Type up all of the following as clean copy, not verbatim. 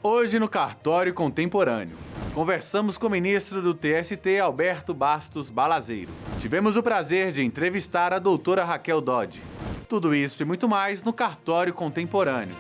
Hoje no Cartório Contemporâneo, conversamos com o ministro do TST, Alberto Bastos Balazeiro. Tivemos o prazer de entrevistar a doutora Raquel Dodge. Tudo isso e muito mais no Cartório Contemporâneo.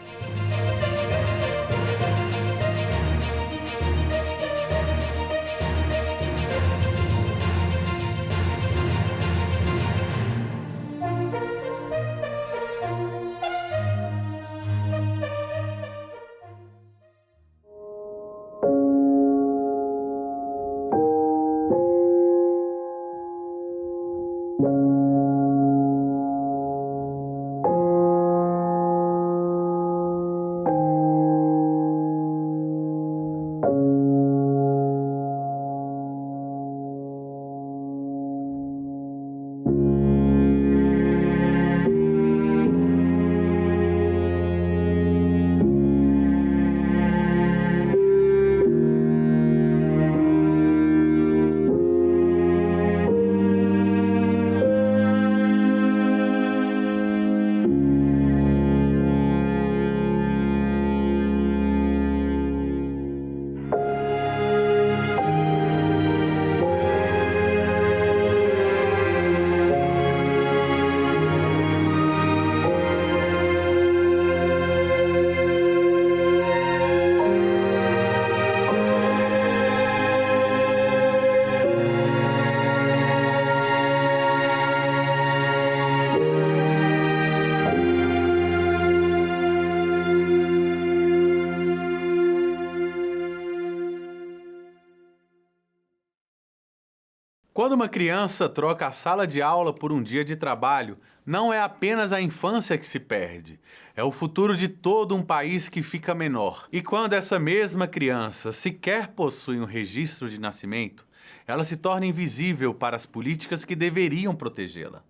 Quando uma criança troca a sala de aula por um dia de trabalho, não é apenas a infância que se perde, é o futuro de todo um país que fica menor. E quando essa mesma criança sequer possui um registro de nascimento, ela se torna invisível para as políticas que deveriam protegê-la.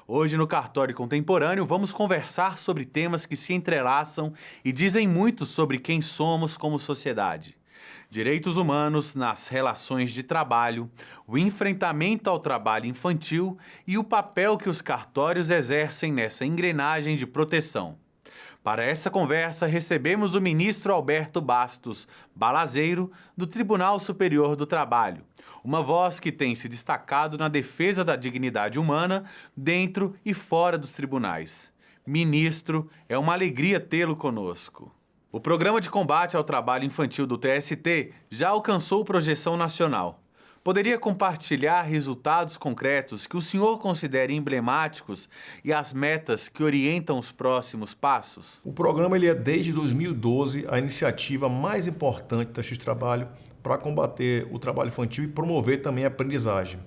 Hoje, no Cartório Contemporâneo, vamos conversar sobre temas que se entrelaçam e dizem muito sobre quem somos como sociedade. Direitos humanos nas relações de trabalho, o enfrentamento ao trabalho infantil e o papel que os cartórios exercem nessa engrenagem de proteção. Para essa conversa, recebemos o ministro Alberto Bastos Balazeiro, do Tribunal Superior do Trabalho, uma voz que tem se destacado na defesa da dignidade humana dentro e fora dos tribunais. Ministro, é uma alegria tê-lo conosco. O Programa de Combate ao Trabalho Infantil do TST já alcançou projeção nacional. Poderia compartilhar resultados concretos que o senhor considera emblemáticos e as metas que orientam os próximos passos? O programa é, desde 2012, a iniciativa mais importante da Justiça do Trabalho para combater o trabalho infantil e promover também a aprendizagem.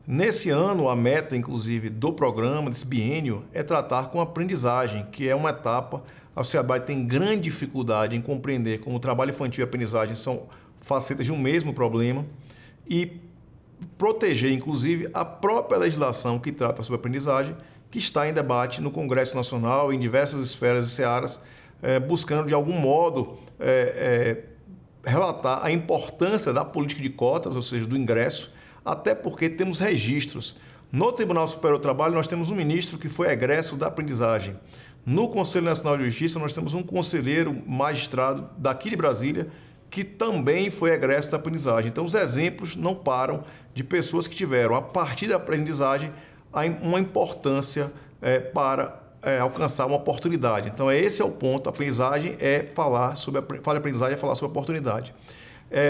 Nesse ano, a meta, inclusive, do programa, desse biênio, é tratar com a aprendizagem, que é uma etapa. A sociedade tem grande dificuldade em compreender como o trabalho infantil e a aprendizagem são facetas de um mesmo problema e proteger, inclusive, a própria legislação que trata sobre a aprendizagem, que está em debate no Congresso Nacional, em diversas esferas e searas, buscando, de algum modo, relatar a importância da política de cotas, ou seja, do ingresso, até porque temos registros. No Tribunal Superior do Trabalho, nós temos um ministro que foi egresso da aprendizagem. No Conselho Nacional de Justiça, nós temos um conselheiro magistrado daqui de Brasília que também foi egresso da aprendizagem. Então, os exemplos não param de pessoas que tiveram, a partir da aprendizagem, uma importância para alcançar uma oportunidade. Então, esse é o ponto. A aprendizagem é falar sobre aprendizagem, é falar sobre oportunidade.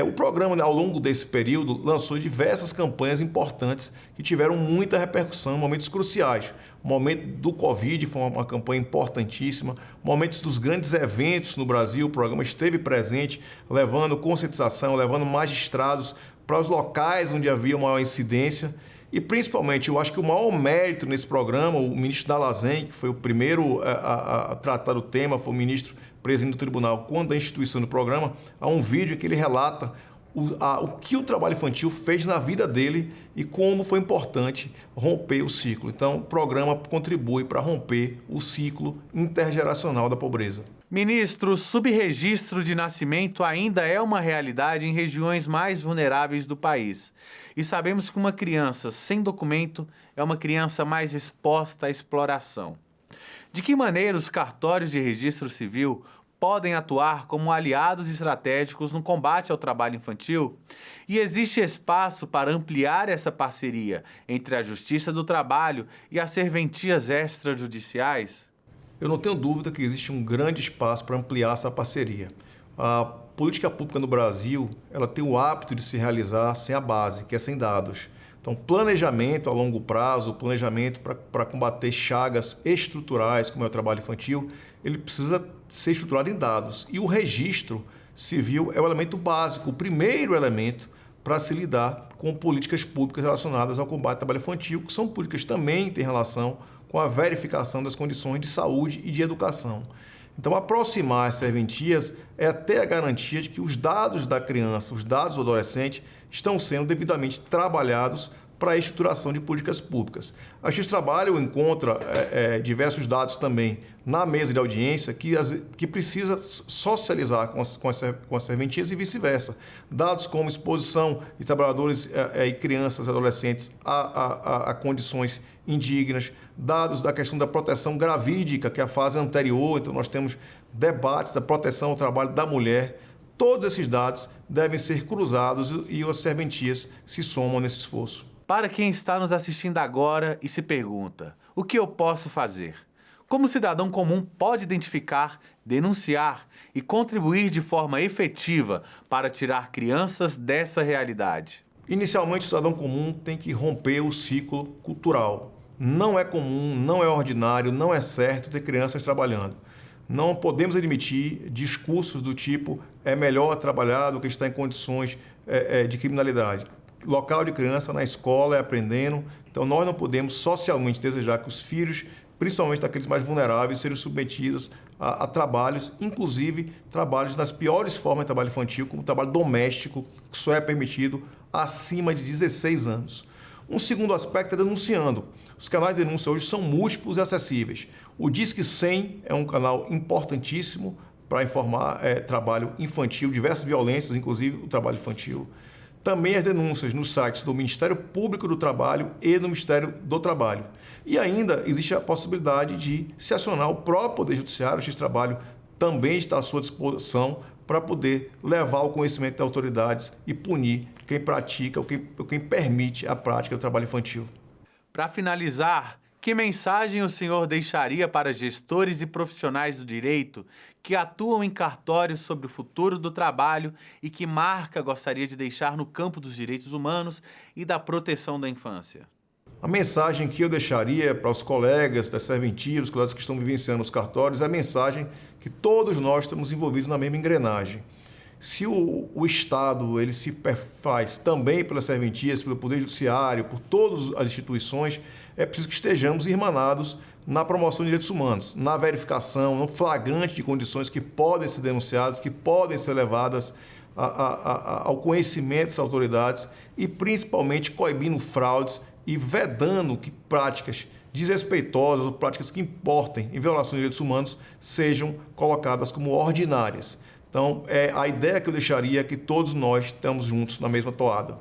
O programa, ao longo desse período, lançou diversas campanhas importantes que tiveram muita repercussão em momentos cruciais. O momento do Covid foi uma campanha importantíssima. Momentos dos grandes eventos no Brasil, o programa esteve presente, levando conscientização, levando magistrados para os locais onde havia maior incidência. E, principalmente, eu acho que o maior mérito nesse programa, o ministro Dallazen, que foi o primeiro a tratar do tema, foi o ministro presidente do tribunal, quando a instituição do programa, há um vídeo em que ele relata o que o trabalho infantil fez na vida dele e como foi importante romper o ciclo. Então, o programa contribui para romper o ciclo intergeracional da pobreza. Ministro, o subregistro de nascimento ainda é uma realidade em regiões mais vulneráveis do país. E sabemos que uma criança sem documento é uma criança mais exposta à exploração. De que maneira os cartórios de registro civil podem atuar como aliados estratégicos no combate ao trabalho infantil? E existe espaço para ampliar essa parceria entre a Justiça do Trabalho e as serventias extrajudiciais? Eu não tenho dúvida que existe um grande espaço para ampliar essa parceria. A política pública no Brasil, ela tem o hábito de se realizar sem a base, que é sem dados. Então, planejamento a longo prazo, planejamento para combater chagas estruturais, como é o trabalho infantil, ele precisa ser estruturado em dados. E o registro civil é o elemento básico, o primeiro elemento para se lidar com políticas públicas relacionadas ao combate ao trabalho infantil, que são políticas que também têm relação com a verificação das condições de saúde e de educação. Então, aproximar as serventias é até a garantia de que os dados da criança, os dados do adolescente, estão sendo devidamente trabalhados para a estruturação de políticas públicas. A Justiça do Trabalho encontra diversos dados também na mesa de audiência que precisa socializar com as serventias e vice-versa. Dados como exposição de trabalhadores e crianças e adolescentes a condições indignas, dados da questão da proteção gravídica, que é a fase anterior, então nós temos debates da proteção ao trabalho da mulher. Todos esses dados devem ser cruzados e as serventias se somam nesse esforço. Para quem está nos assistindo agora e se pergunta, o que eu posso fazer? Como cidadão comum pode identificar, denunciar e contribuir de forma efetiva para tirar crianças dessa realidade? Inicialmente, o cidadão comum tem que romper o ciclo cultural. Não é comum, não é ordinário, não é certo ter crianças trabalhando. Não podemos admitir discursos do tipo é melhor trabalhar do que estar em condições de criminalidade. Local de criança na escola é aprendendo, então nós não podemos socialmente desejar que os filhos, principalmente daqueles mais vulneráveis, sejam submetidos a trabalhos, inclusive trabalhos nas piores formas de trabalho infantil, como o trabalho doméstico, que só é permitido acima de 16 anos. Um segundo aspecto é denunciando. Os canais de denúncia hoje são múltiplos e acessíveis. O Disque 100 é um canal importantíssimo para informar trabalho infantil, diversas violências, inclusive o trabalho infantil. Também as denúncias nos sites do Ministério Público do Trabalho e do Ministério do Trabalho. E ainda existe a possibilidade de se acionar o próprio Poder Judiciário, o Justiça do Trabalho também está à sua disposição para poder levar ao conhecimento das autoridades e punir quem pratica ou quem permite a prática do trabalho infantil. Para finalizar, que mensagem o senhor deixaria para gestores e profissionais do direito que atuam em cartórios sobre o futuro do trabalho e que marca gostaria de deixar no campo dos direitos humanos e da proteção da infância? A mensagem que eu deixaria para os colegas das serventias, os colegas que estão vivenciando os cartórios, é a mensagem que todos nós estamos envolvidos na mesma engrenagem. Se o Estado ele se faz também pelas serventias, pelo Poder Judiciário, por todas as instituições, é preciso que estejamos irmanados na promoção de direitos humanos, na verificação, no flagrante de condições que podem ser denunciadas, que podem ser levadas ao conhecimento das autoridades e, principalmente, coibindo fraudes e vedando que práticas desrespeitosas ou práticas que importem em violação de direitos humanos sejam colocadas como ordinárias. Então, a ideia que eu deixaria é que todos nós estamos juntos na mesma toada.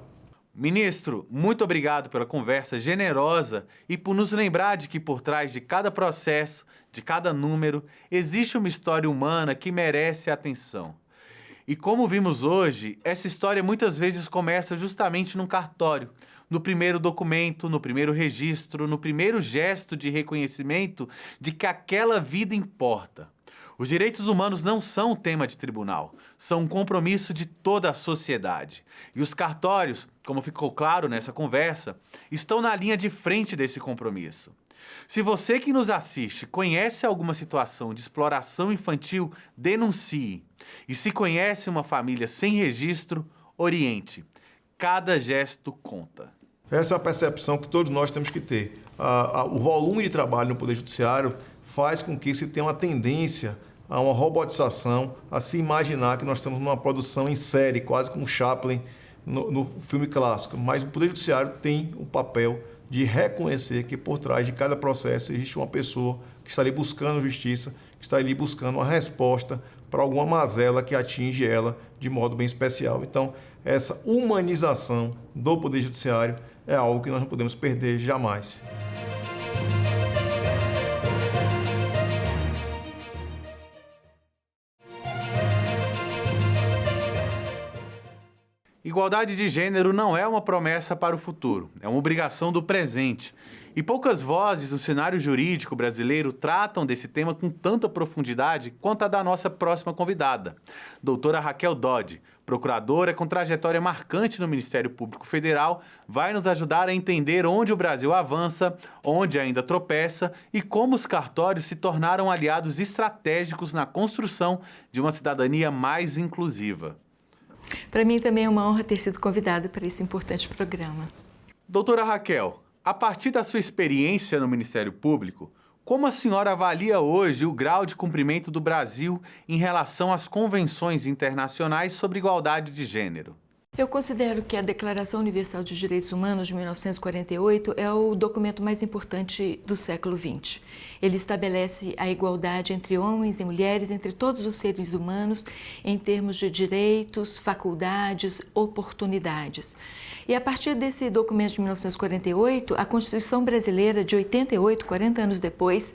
Ministro, muito obrigado pela conversa generosa e por nos lembrar de que por trás de cada processo, de cada número, existe uma história humana que merece atenção. E como vimos hoje, essa história muitas vezes começa justamente num cartório, no primeiro documento, no primeiro registro, no primeiro gesto de reconhecimento de que aquela vida importa. Os direitos humanos não são um tema de tribunal, são um compromisso de toda a sociedade. E os cartórios, como ficou claro nessa conversa, estão na linha de frente desse compromisso. Se você que nos assiste conhece alguma situação de exploração infantil, denuncie. E se conhece uma família sem registro, oriente. Cada gesto conta. Essa é a percepção que todos nós temos que ter. O volume de trabalho no Poder Judiciário faz com que se tenha uma tendência a uma robotização, a se imaginar que nós estamos numa produção em série, quase como Chaplin no filme clássico. Mas o Poder Judiciário tem o papel de reconhecer que por trás de cada processo existe uma pessoa que está ali buscando justiça, que está ali buscando uma resposta para alguma mazela que atinge ela de modo bem especial. Então, essa humanização do Poder Judiciário é algo que nós não podemos perder jamais. Igualdade de gênero não é uma promessa para o futuro, é uma obrigação do presente. E poucas vozes no cenário jurídico brasileiro tratam desse tema com tanta profundidade quanto a da nossa próxima convidada, doutora Raquel Dodge, procuradora com trajetória marcante no Ministério Público Federal, vai nos ajudar a entender onde o Brasil avança, onde ainda tropeça e como os cartórios se tornaram aliados estratégicos na construção de uma cidadania mais inclusiva. Para mim também é uma honra ter sido convidada para esse importante programa. Doutora Raquel, a partir da sua experiência no Ministério Público, como a senhora avalia hoje o grau de cumprimento do Brasil em relação às convenções internacionais sobre igualdade de gênero? Eu considero que a Declaração Universal de Direitos Humanos de 1948 é o documento mais importante do século XX. Ele estabelece a igualdade entre homens e mulheres, entre todos os seres humanos, em termos de direitos, faculdades, oportunidades. E a partir desse documento de 1948, a Constituição Brasileira de 88, 40 anos depois,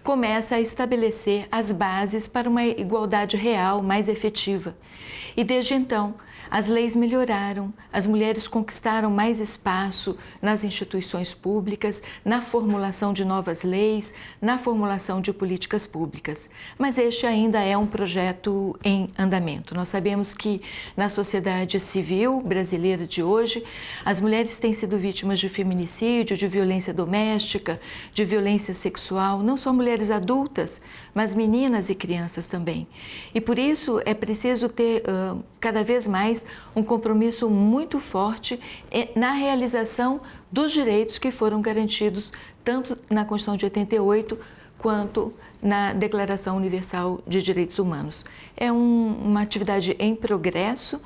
começa a estabelecer as bases para uma igualdade real, mais efetiva. E desde então, as leis melhoraram, as mulheres conquistaram mais espaço nas instituições públicas, na formulação de novas leis, na formulação de políticas públicas. Mas este ainda é um projeto em andamento. Nós sabemos que na sociedade civil brasileira de hoje, as mulheres têm sido vítimas de feminicídio, de violência doméstica, de violência sexual, não só mulheres adultas, mas meninas e crianças também. E por isso é preciso ter cada vez mais um compromisso muito forte na realização dos direitos que foram garantidos tanto na Constituição de 88 quanto na Declaração Universal de Direitos Humanos. É uma atividade em progresso,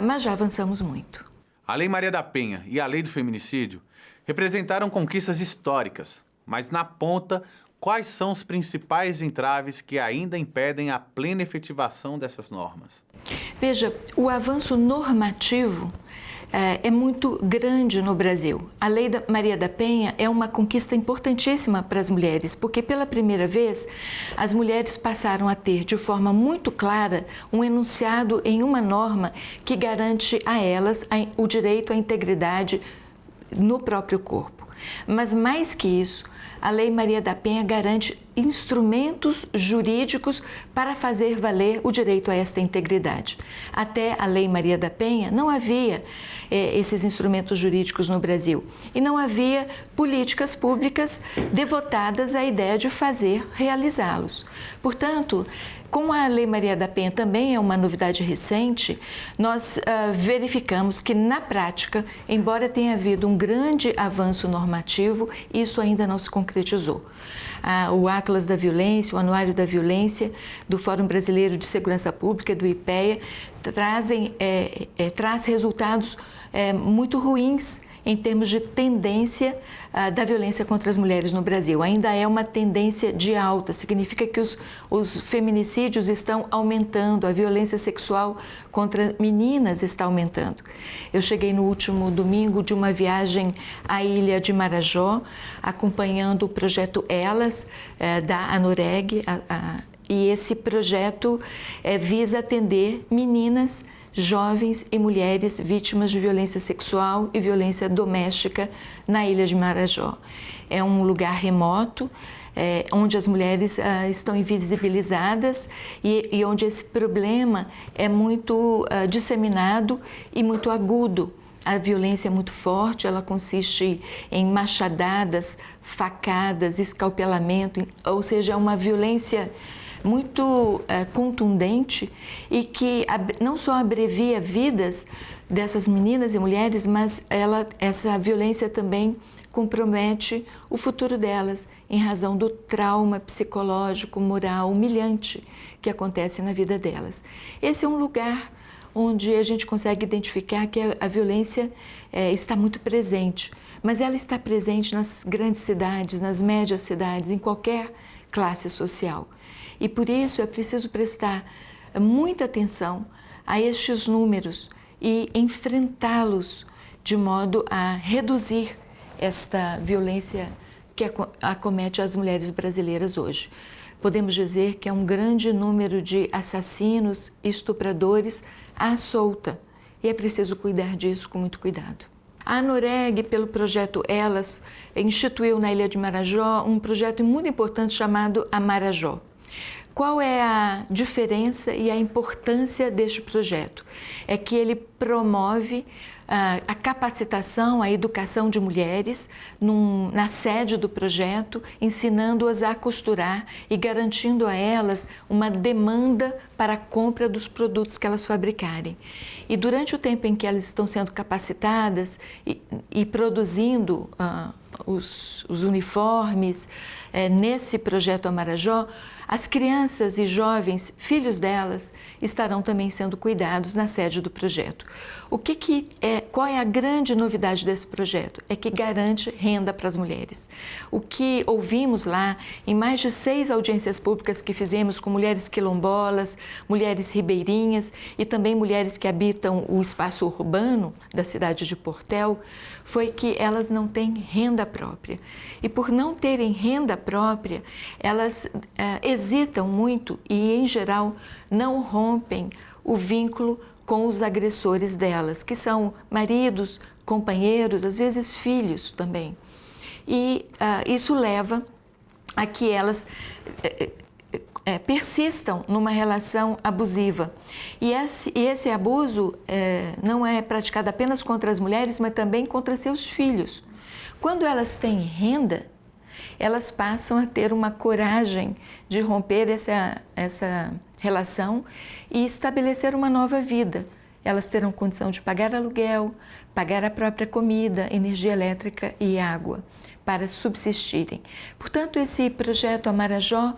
mas já avançamos muito. A Lei Maria da Penha e a Lei do Feminicídio representaram conquistas históricas, mas na ponta, quais são os principais entraves que ainda impedem a plena efetivação dessas normas? Veja, o avanço normativo é muito grande no Brasil. A Lei Maria da Penha é uma conquista importantíssima para as mulheres, porque pela primeira vez as mulheres passaram a ter de forma muito clara um enunciado em uma norma que garante a elas o direito à integridade no próprio corpo. Mas mais que isso, a Lei Maria da Penha garante instrumentos jurídicos para fazer valer o direito a esta integridade. Até a Lei Maria da Penha não havia esses instrumentos jurídicos no Brasil e não havia políticas públicas devotadas à ideia de realizá-los. Portanto, como a Lei Maria da Penha também é uma novidade recente, nós verificamos que, na prática, embora tenha havido um grande avanço normativo, isso ainda não se concretizou. O Atlas da Violência, o Anuário da Violência, do Fórum Brasileiro de Segurança Pública, do IPEA, traz resultados muito ruins em termos de tendência da violência contra as mulheres no Brasil. Ainda é uma tendência de alta, significa que os feminicídios estão aumentando, a violência sexual contra meninas está aumentando. Eu cheguei no último domingo de uma viagem à ilha de Marajó, acompanhando o projeto Elas, da ANUREG, e esse projeto visa atender meninas, jovens e mulheres vítimas de violência sexual e violência doméstica na ilha de Marajó. É um lugar remoto, onde as mulheres estão invisibilizadas e onde esse problema é muito disseminado e muito agudo. A violência é muito forte, ela consiste em machadadas, facadas, escalpelamento, ou seja, é uma violência muito contundente e que não só abrevia vidas dessas meninas e mulheres, mas essa violência também compromete o futuro delas em razão do trauma psicológico, moral, humilhante que acontece na vida delas. Esse é um lugar onde a gente consegue identificar que a violência está muito presente, mas ela está presente nas grandes cidades, nas médias cidades, em qualquer classe social. E por isso é preciso prestar muita atenção a estes números e enfrentá-los de modo a reduzir esta violência que acomete as mulheres brasileiras hoje. Podemos dizer que é um grande número de assassinos e estupradores à solta e é preciso cuidar disso com muito cuidado. A Anoreg, pelo projeto Elas, instituiu na Ilha de Marajó um projeto muito importante chamado Amarajó. Qual é a diferença e a importância deste projeto? É que ele promove a capacitação, a educação de mulheres na sede do projeto, ensinando-as a costurar e garantindo a elas uma demanda para a compra dos produtos que elas fabricarem. E durante o tempo em que elas estão sendo capacitadas e produzindo os uniformes nesse projeto Amarajó, as crianças e jovens, filhos delas, estarão também sendo cuidados na sede do projeto. Qual é a grande novidade desse projeto? É que garante renda para as mulheres. O que ouvimos lá, em mais de 6 audiências públicas que fizemos com mulheres quilombolas, mulheres ribeirinhas e também mulheres que habitam o espaço urbano da cidade de Portel, foi que elas não têm renda própria. E por não terem renda própria, elas hesitam muito e, em geral, não rompem o vínculo com os agressores delas, que são maridos, companheiros, às vezes filhos também. E isso leva a que elas persistam numa relação abusiva. E esse abuso não é praticado apenas contra as mulheres, mas também contra seus filhos. Quando elas têm renda, elas passam a ter uma coragem de romper essa relação e estabelecer uma nova vida. Elas terão condição de pagar aluguel, pagar a própria comida, energia elétrica e água para subsistirem. Portanto, esse projeto Amarajó,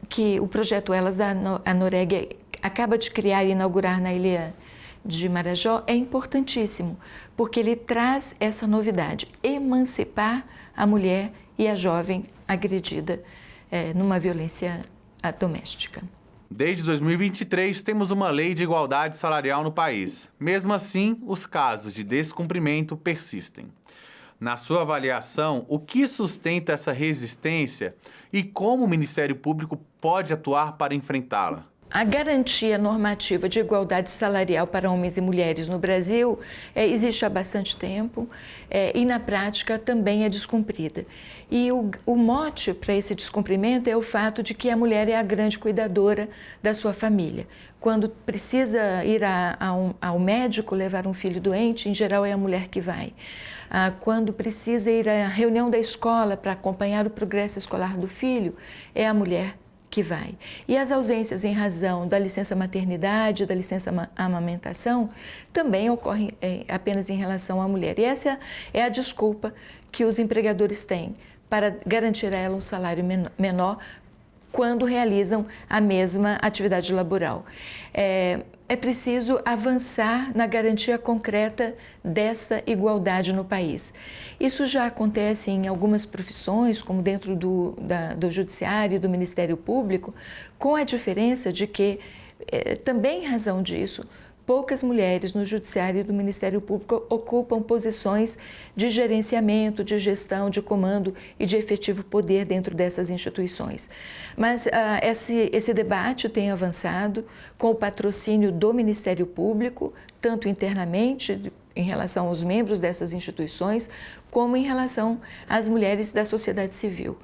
que o projeto Elas da Anoreg acaba de criar e inaugurar na Ilha de Marajó, é importantíssimo, porque ele traz essa novidade, emancipar a mulher e a jovem agredida numa violência doméstica. Desde 2023, temos uma lei de igualdade salarial no país. Mesmo assim, os casos de descumprimento persistem. Na sua avaliação, o que sustenta essa resistência e como o Ministério Público pode atuar para enfrentá-la? A garantia normativa de igualdade salarial para homens e mulheres no Brasil existe há bastante tempo e, na prática, também é descumprida. E o mote para esse descumprimento é o fato de que a mulher é a grande cuidadora da sua família. Quando precisa ir ao médico levar um filho doente, em geral é a mulher que vai. Quando precisa ir à reunião da escola para acompanhar o progresso escolar do filho, é a mulher que vai. E as ausências em razão da licença maternidade, da licença amamentação, também ocorrem apenas em relação à mulher. E essa é a desculpa que os empregadores têm para garantir a ela um salário menor quando realizam a mesma atividade laboral. É preciso avançar na garantia concreta dessa igualdade no país. Isso já acontece em algumas profissões, como dentro do Judiciário e do Ministério Público, com a diferença de que, também em razão disso, poucas mulheres no Judiciário e do Ministério Público ocupam posições de gerenciamento, de gestão, de comando e de efetivo poder dentro dessas instituições. Mas esse debate tem avançado com o patrocínio do Ministério Público, tanto internamente, em relação aos membros dessas instituições, como em relação às mulheres da sociedade civil.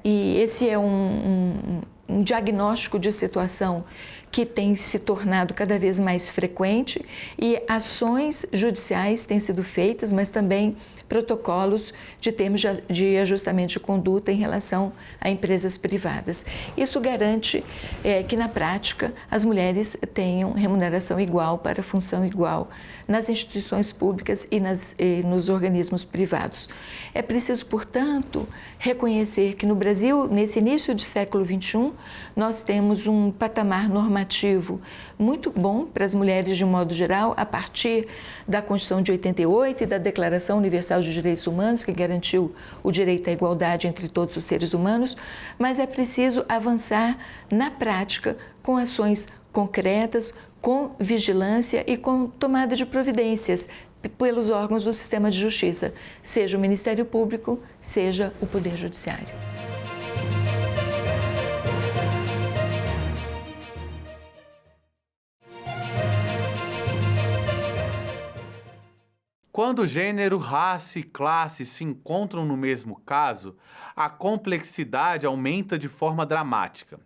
E esse é um diagnóstico de situação que tem se tornado cada vez mais frequente e ações judiciais têm sido feitas, mas também protocolos de termos de ajustamento de conduta em relação a empresas privadas. Isso garante que, na prática, as mulheres tenham remuneração igual para função igual nas instituições públicas e nos organismos privados. É preciso, portanto, reconhecer que no Brasil, nesse início do século XXI, nós temos um patamar normativo muito bom para as mulheres de um modo geral, a partir da Constituição de 88 e da Declaração Universal de Direitos Humanos, que garantiu o direito à igualdade entre todos os seres humanos, mas é preciso avançar na prática com ações concretas, com vigilância e com tomada de providências pelos órgãos do sistema de justiça, seja o Ministério Público, seja o Poder Judiciário. Quando gênero, raça e classe se encontram no mesmo caso, a complexidade aumenta de forma dramática.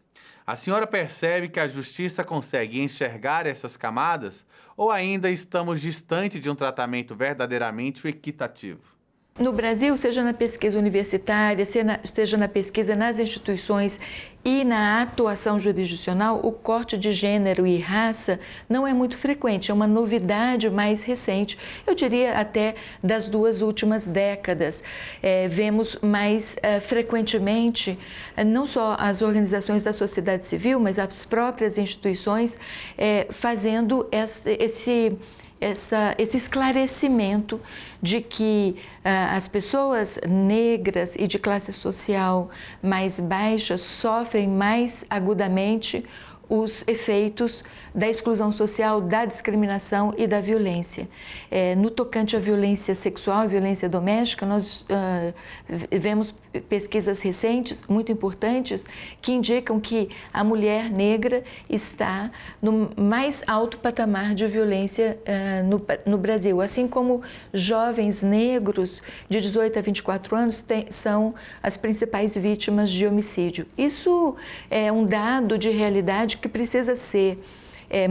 A senhora percebe que a justiça consegue enxergar essas camadas ou ainda estamos distante de um tratamento verdadeiramente equitativo? No Brasil, seja na pesquisa universitária, seja na pesquisa nas instituições e na atuação jurisdicional, o corte de gênero e raça não é muito frequente, é uma novidade mais recente, eu diria até das 2 últimas décadas. Vemos mais frequentemente, não só as organizações da sociedade civil, mas as próprias instituições fazendo esse esclarecimento de que as pessoas negras e de classe social mais baixa sofrem mais agudamente os efeitos da exclusão social, da discriminação e da violência. No tocante à violência sexual e violência doméstica, nós vemos pesquisas recentes, muito importantes, que indicam que a mulher negra está no mais alto patamar de violência no Brasil, assim como jovens negros de 18 a 24 anos são as principais vítimas de homicídio. Isso é um dado de realidade que precisa ser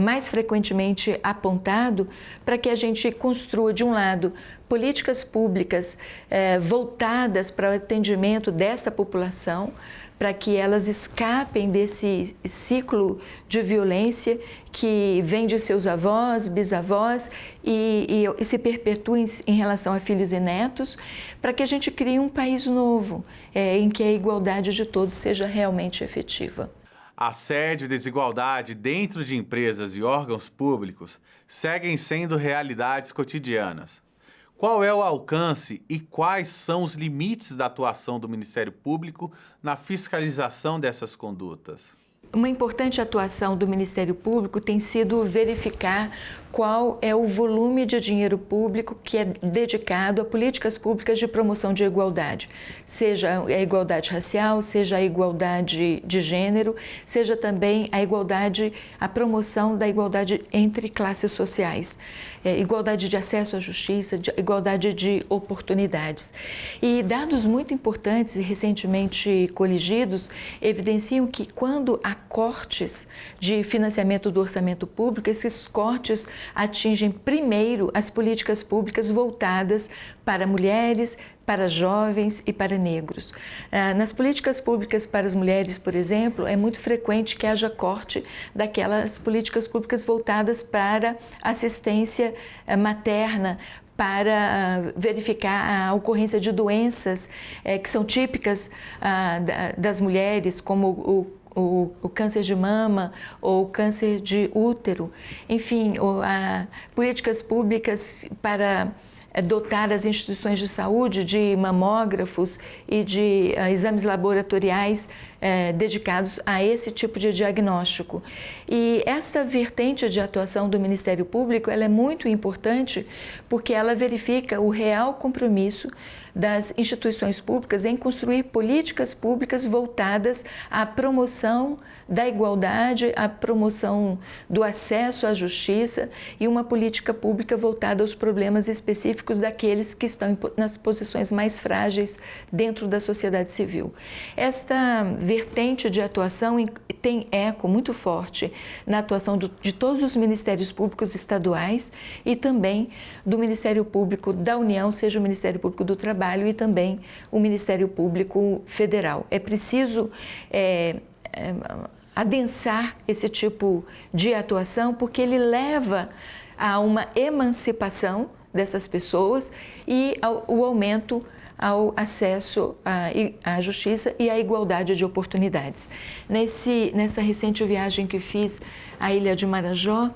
mais frequentemente apontado para que a gente construa, de um lado, políticas públicas voltadas para o atendimento dessa população, para que elas escapem desse ciclo de violência que vem de seus avós, bisavós e se perpetuem em relação a filhos e netos, para que a gente crie um país novo, em que a igualdade de todos seja realmente efetiva. Assédio e desigualdade dentro de empresas e órgãos públicos seguem sendo realidades cotidianas. Qual é o alcance e quais são os limites da atuação do Ministério Público na fiscalização dessas condutas? Uma importante atuação do Ministério Público tem sido verificar qual é o volume de dinheiro público que é dedicado a políticas públicas de promoção de igualdade, seja a igualdade racial, seja a igualdade de gênero, seja também a promoção da igualdade entre classes sociais, igualdade de acesso à justiça, igualdade de oportunidades. E dados muito importantes e recentemente coligidos evidenciam que quando há cortes de financiamento do orçamento público, esses cortes atingem primeiro as políticas públicas voltadas para mulheres, para jovens e para negros. Nas políticas públicas para as mulheres, por exemplo, é muito frequente que haja corte daquelas políticas públicas voltadas para assistência materna, para verificar a ocorrência de doenças que são típicas das mulheres, como o câncer de mama ou o câncer de útero. Enfim, políticas públicas para dotar as instituições de saúde de mamógrafos e de exames laboratoriais dedicados a esse tipo de diagnóstico. E essa vertente de atuação do Ministério Público ela é muito importante porque ela verifica o real compromisso das instituições públicas em construir políticas públicas voltadas à promoção da igualdade, à promoção do acesso à justiça e uma política pública voltada aos problemas específicos daqueles que estão nas posições mais frágeis dentro da sociedade civil. Esta vertente de atuação tem eco muito forte na atuação de todos os ministérios públicos estaduais e também do Ministério Público da União, seja o Ministério Público do Trabalho e também o Ministério Público Federal. É preciso adensar esse tipo de atuação porque ele leva a uma emancipação dessas pessoas e o aumento ao acesso à justiça e à igualdade de oportunidades. Nessa recente viagem que fiz à Ilha de Marajó,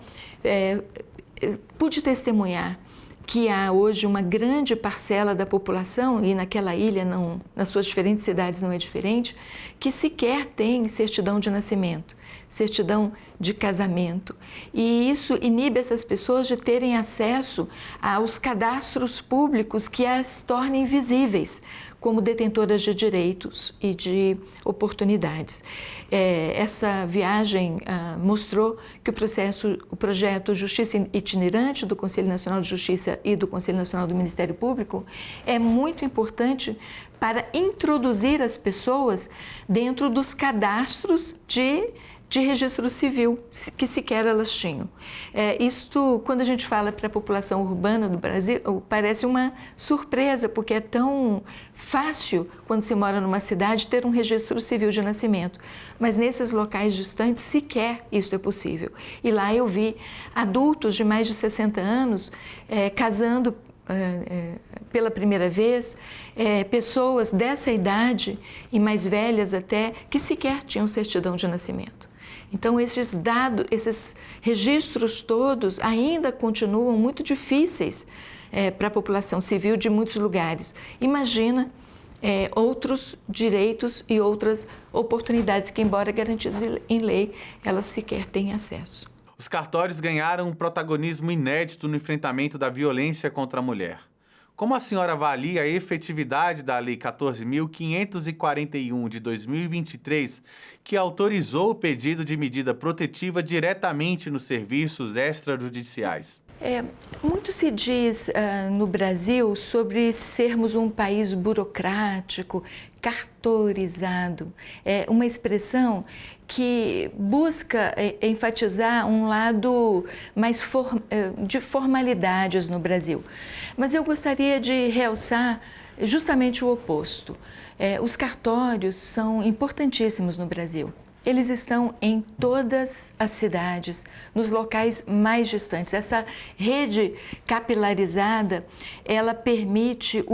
pude testemunhar que há hoje uma grande parcela da população, e naquela ilha, nas suas diferentes cidades não é diferente, que sequer tem certidão de nascimento, certidão de casamento. E isso inibe essas pessoas de terem acesso aos cadastros públicos que as tornem visíveis como detentoras de direitos e de oportunidades. Essa viagem mostrou que o projeto Justiça Itinerante do Conselho Nacional de Justiça e do Conselho Nacional do Ministério Público é muito importante para introduzir as pessoas dentro dos cadastros de registro civil, que sequer elas tinham. Isto, quando a gente fala para a população urbana do Brasil, parece uma surpresa, porque é tão fácil, quando se mora numa cidade, ter um registro civil de nascimento. Mas nesses locais distantes, sequer isso é possível. E lá eu vi adultos de mais de 60 anos casando pela primeira vez, pessoas dessa idade e mais velhas até, que sequer tinham certidão de nascimento. Então, esses dados, esses registros todos ainda continuam muito difíceis para a população civil de muitos lugares. Imagina outros direitos e outras oportunidades que, embora garantidas em lei, elas sequer têm acesso. Os cartórios ganharam um protagonismo inédito no enfrentamento da violência contra a mulher. Como a senhora avalia a efetividade da Lei 14.541 de 2023, que autorizou o pedido de medida protetiva diretamente nos serviços extrajudiciais? Muito se diz no Brasil sobre sermos um país burocrático, cartorizado. É uma expressão que busca enfatizar um lado mais de formalidades no Brasil. Mas eu gostaria de realçar justamente o oposto. Os cartórios são importantíssimos no Brasil. Eles estão em todas as cidades, nos locais mais distantes. Essa rede capilarizada, ela permite,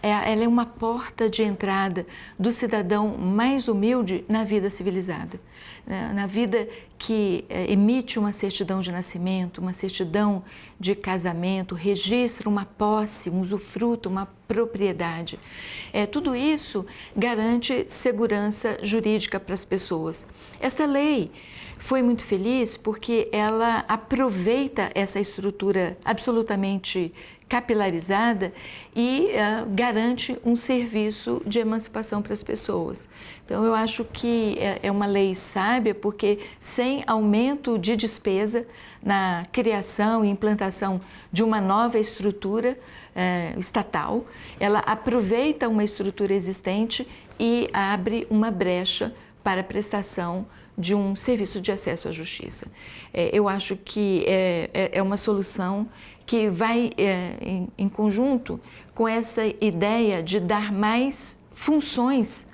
ela é uma porta de entrada do cidadão mais humilde na vida civilizada, na vida que emite uma certidão de nascimento, uma certidão de casamento, registra uma posse, um usufruto, uma propriedade. Tudo isso garante segurança jurídica para as pessoas. Essa lei foi muito feliz porque ela aproveita essa estrutura absolutamente capilarizada e garante um serviço de emancipação para as pessoas. Então, eu acho que é uma lei sábia, porque sem aumento de despesa na criação e implantação de uma nova estrutura estatal, ela aproveita uma estrutura existente e abre uma brecha para a prestação de um serviço de acesso à justiça. Eu acho que é uma solução que vai em conjunto com essa ideia de dar mais funções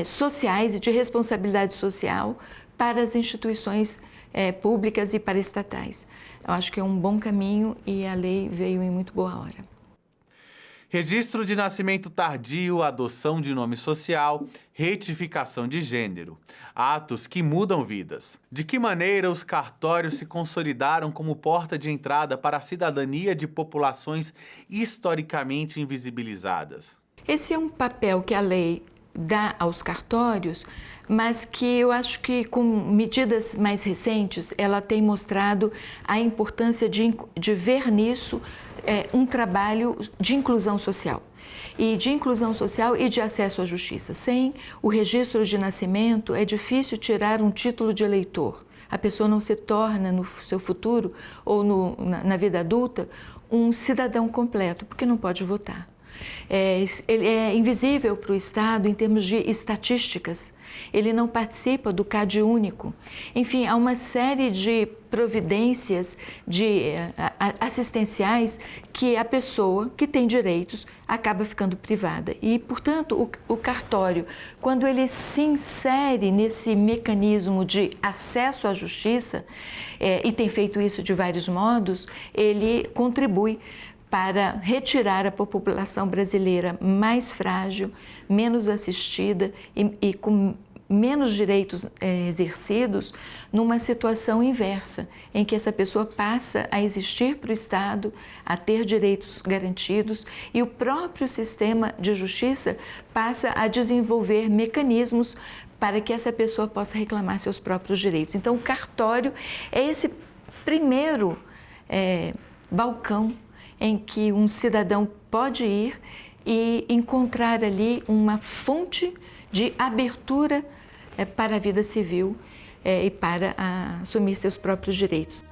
sociais e de responsabilidade social para as instituições públicas e paraestatais. Eu acho que é um bom caminho e a lei veio em muito boa hora. Registro de nascimento tardio, adoção de nome social, retificação de gênero. Atos que mudam vidas. De que maneira os cartórios se consolidaram como porta de entrada para a cidadania de populações historicamente invisibilizadas? Esse é um papel que a lei dá aos cartórios, mas que eu acho que com medidas mais recentes ela tem mostrado a importância de ver nisso um trabalho de inclusão social. E de inclusão social e de acesso à justiça. Sem o registro de nascimento é difícil tirar um título de eleitor. A pessoa não se torna no seu futuro ou na vida adulta um cidadão completo, porque não pode votar. Ele é invisível para o Estado em termos de estatísticas, ele não participa do CAD único. Enfim, há uma série de providências assistenciais que a pessoa que tem direitos acaba ficando privada. E, portanto, o cartório, quando ele se insere nesse mecanismo de acesso à justiça, e tem feito isso de vários modos, ele contribui para retirar a população brasileira mais frágil, menos assistida e com menos direitos exercidos numa situação inversa, em que essa pessoa passa a existir para o Estado, a ter direitos garantidos e o próprio sistema de justiça passa a desenvolver mecanismos para que essa pessoa possa reclamar seus próprios direitos. Então, o cartório é esse primeiro balcão em que um cidadão pode ir e encontrar ali uma fonte de abertura para a vida civil e para assumir seus próprios direitos.